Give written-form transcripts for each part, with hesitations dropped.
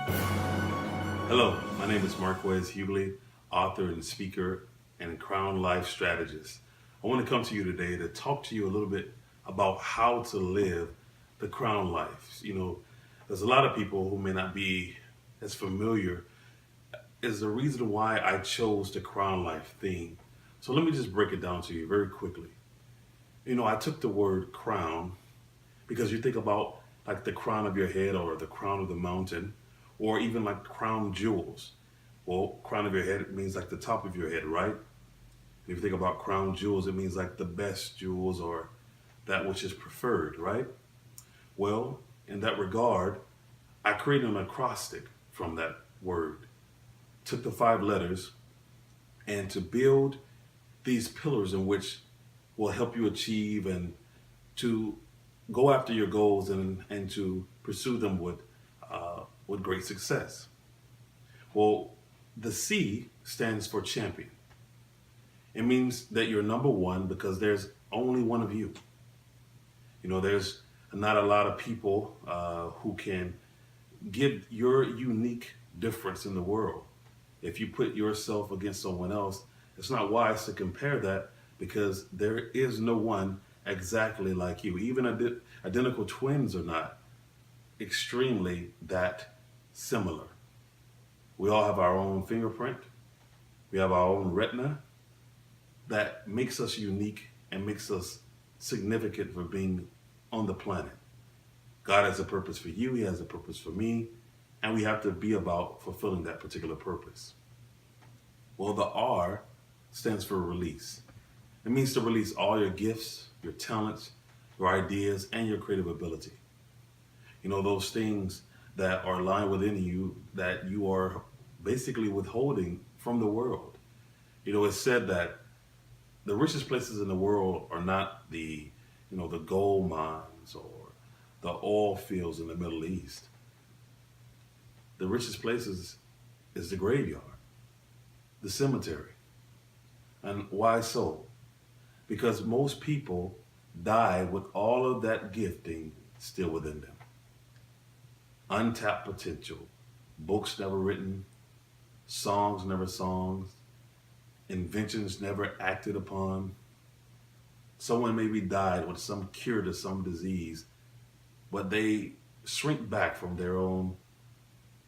Hello, my name is Marquez Hughley, author and speaker and Crown Life strategist. I want to come to you today to talk to you a little bit about how to live the Crown Life. There's a lot of people who may not be as familiar is the reason why I chose the Crown Life theme. So let me just break it down to you very quickly. I took the word crown because you think about like the crown of your head or the crown of the mountain or even like crown jewels. Well, crown of your head means like the top of your head, right? If you think about crown jewels, it means like the best jewels or that which is preferred, right? Well, in that regard, I created an acrostic from that word, took the 5 letters, and to build these pillars in which will help you achieve and to go after your goals and to pursue them with great success. Well, the C stands for champion. It means that you're number one because there's only one of you. There's not a lot of people who can give your unique difference in the world. If you put yourself against someone else, it's not wise to compare that because there is no one exactly like you. Even identical twins are not extremely that similar. We all have our own fingerprint. We have our own retina that makes us unique and makes us significant for being on the planet. God has a purpose for you, He has a purpose for me, and we have to be about fulfilling that particular purpose. Well, the R stands for release. It means to release all your gifts, your talents, your ideas, and your creative ability. Those things that are lying within you that you are basically withholding from the world. It's said that the richest places in the world are not the gold mines or the oil fields in the Middle East. The richest places is the graveyard, the cemetery. And why so? Because most people die with all of that gifting still within them. Untapped potential, books never written, songs never songs, inventions never acted upon. Someone maybe died with some cure to some disease, but they shrink back from their own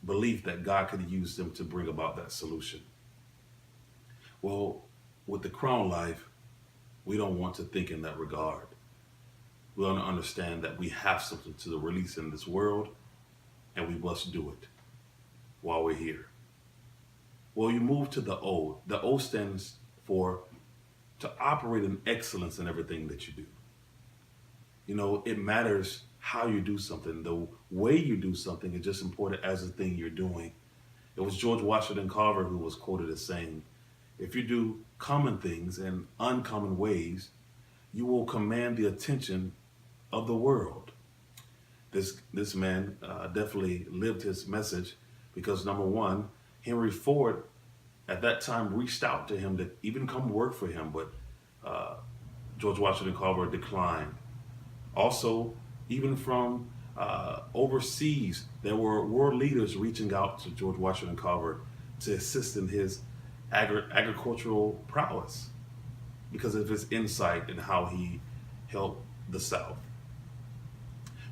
belief that God could use them to bring about that solution. Well, with the Crown Life, we don't want to think in that regard. We want to understand that we have something to release in this world, and we must do it while we're here. Well, you move to the O. The O stands for to operate in excellence in everything that you do. It matters how you do something. The way you do something is just important as the thing you're doing. It was George Washington Carver who was quoted as saying, if you do common things in uncommon ways, you will command the attention of the world. This man definitely lived his message because number one, Henry Ford at that time reached out to him to even come work for him, but George Washington Carver declined. Also, even from overseas, there were world leaders reaching out to George Washington Carver to assist in his agricultural prowess because of his insight and how he helped the South.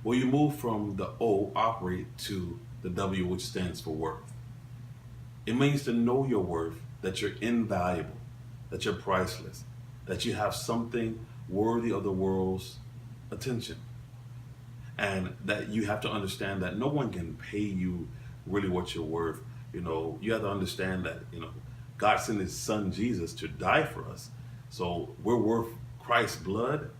Well, you move from the O, operate, to the W, which stands for worth. It means to know your worth, that you're invaluable, that you're priceless, that you have something worthy of the world's attention. And that you have to understand that no one can pay you really what you're worth. You have to understand that, God sent His Son Jesus to die for us. So we're worth Christ's blood.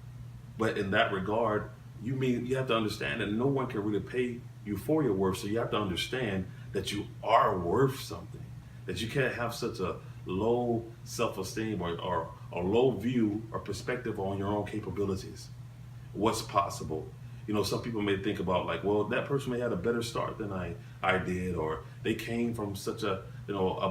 But in that regard, you have to understand that no one can really pay you for your worth. So you have to understand that you are worth something, that you can't have such a low self-esteem or low view or perspective on your own capabilities, what's possible. Some people may think about like, well, that person may have a better start than I did, or they came from such a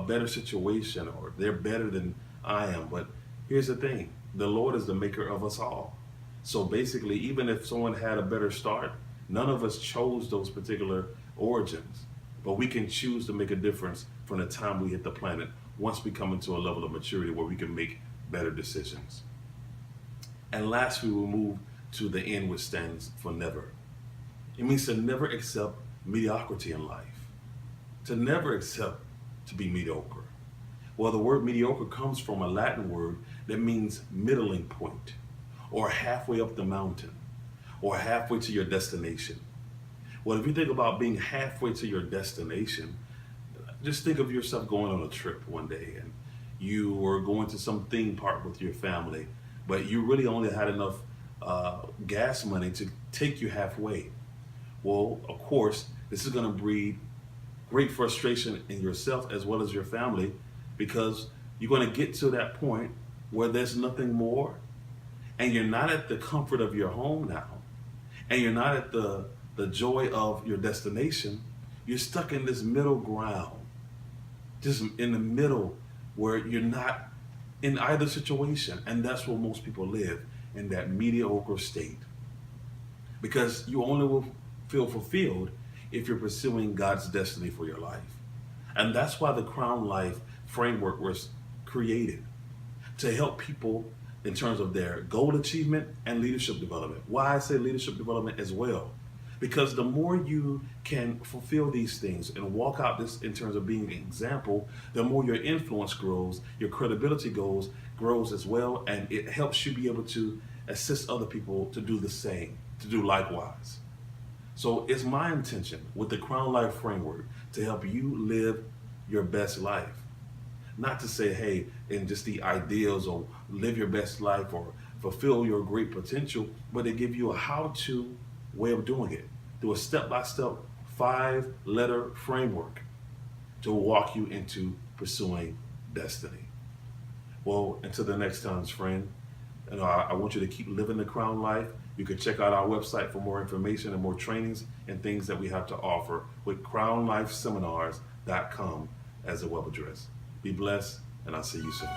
better situation, or they're better than I am. But here's the thing, the Lord is the maker of us all. So basically, even if someone had a better start, none of us chose those particular origins. but we can choose to make a difference from the time we hit the planet once we come into a level of maturity where we can make better decisions. And last, we will move to the N, which stands for never. It means to never accept mediocrity in life, to never accept to be mediocre. Well, the word mediocre comes from a Latin word that means middling point, or halfway up the mountain, or halfway to your destination. Well, if you think about being halfway to your destination, just think of yourself going on a trip one day and you were going to some theme park with your family, but you really only had enough gas money to take you halfway. Well, of course, this is going to breed great frustration in yourself as well as your family, because you're going to get to that point where there's nothing more, and you're not at the comfort of your home now, and you're not at the joy of your destination. You're stuck in this middle ground, just in the middle where you're not in either situation. And that's where most people live, in that mediocre state, because you only will feel fulfilled if you're pursuing God's destiny for your life. And that's why the Crown Life framework was created, to help people in terms of their goal achievement and leadership development. Why I say leadership development as well, because the more you can fulfill these things and walk out this in terms of being an example, the more your influence grows, your credibility grows as well, and it helps you be able to assist other people to do the same, to do likewise. So it's my intention with the Crown Life framework to help you live your best life. Not to say, hey, in just the ideals or live your best life or fulfill your great potential, but to give you a how-to way of doing it through a step-by-step 5-letter framework to walk you into pursuing destiny. Well, until the next time, friend, I want you to keep living the Crown Life. You can check out our website for more information and more trainings and things that we have to offer with crownlifeseminars.com as a web address. Be blessed, and I'll see you soon.